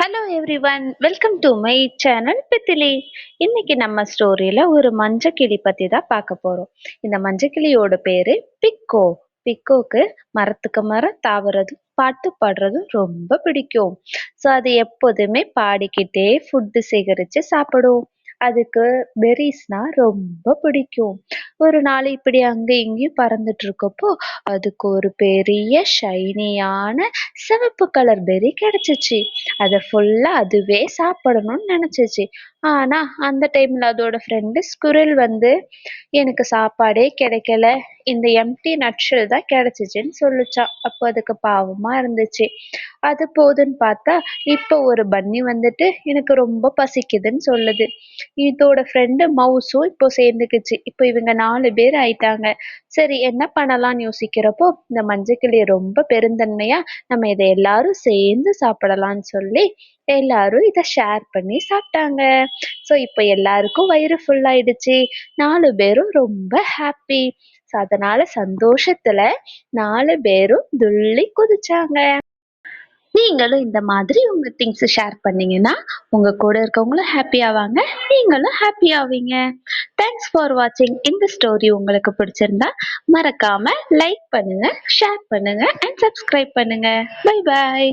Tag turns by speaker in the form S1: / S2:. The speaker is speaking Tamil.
S1: Hello everyone, welcome to my channel பித்திலி. இன்னைக்கு நம்ம ஸ்டோரியில ஒரு மஞ்சக்கிளி பத்தி தான் பார்க்க போறோம். இந்த மஞ்சக்கிளியோட பேரு பிக்கோ. பிக்கோக்கு மரத்துக்கு மரம் தாவறதும் பாட்டு பாடுறதும் ரொம்ப பிடிக்கும். ஸோ அது எப்போதுமே பாடிக்கிட்டே ஃபுட்டு சேகரிச்சு சாப்பிடும். அதுக்கு பெர்ரிஸ்னா ரொம்ப பிடிக்கும். ஒரு நாள் இப்படி அங்க இங்கேயும் பறந்துட்டு இருக்கப்போ அதுக்கு ஒரு பெரிய ஷைனியான சிவப்பு கலர் பெர்ரி கிடைச்சிச்சு. அதை ஃபுல்லா அதுவே சாப்பிடணும்னு நினைச்சிச்சு. ஆனா அந்த டைம்ல அதோட ஃப்ரெண்டு ஸ்குரில் வந்து எனக்கு சாப்பாடே கிடைக்கல, இந்த எம்டி நட்ஷல் தான் கிடைச்சிச்சுன்னு சொல்லுச்சான். அப்போ அதுக்கு பாவமா இருந்துச்சு. அது போதுன்னு பார்த்தா இப்போ ஒரு பன்னி வந்துட்டு எனக்கு ரொம்ப பசிக்குதுன்னு சொல்லுது. இதோட ஃப்ரெண்டு மவுஸும் இப்போ சேர்ந்துக்குச்சு. இப்போ இவங்க 4 பேர் ஆயிட்டாங்க. சரி என்ன பண்ணலாம்னு யோசிக்கிறப்போ இந்த மஞ்சக்கிளி ரொம்ப பெருந்தன்மையா நம்ம இதை எல்லாரும் சேர்ந்து சாப்பிடலாம்னு சொல்லி எல்லாரும் இதை ஷேர் பண்ணி சாப்பிட்டாங்க. ஸோ இப்போ எல்லாருக்கும் வயிறு ஃபுல் ஆயிடுச்சு. 4 பேரும் ரொம்ப ஹாப்பி. அதனால சந்தோஷத்துல 4 பேரும் துள்ளி குதிச்சாங்க. நீங்களும் இந்த மாதிரி உங்க திங்ஸ் ஷேர் பண்ணீங்கன்னா உங்க கூட இருக்கவங்களும் ஹாப்பி ஆவாங்க, நீங்களும் ஹாப்பி ஆவீங்க. தேங்க்ஸ் ஃபார் வாட்சிங். இந்த ஸ்டோரி உங்களுக்கு பிடிச்சிருந்தா மறக்காம லைக் பண்ணுங்க, ஷேர் பண்ணுங்க அண்ட் சப்ஸ்கிரைப் பண்ணுங்க. Bye bye.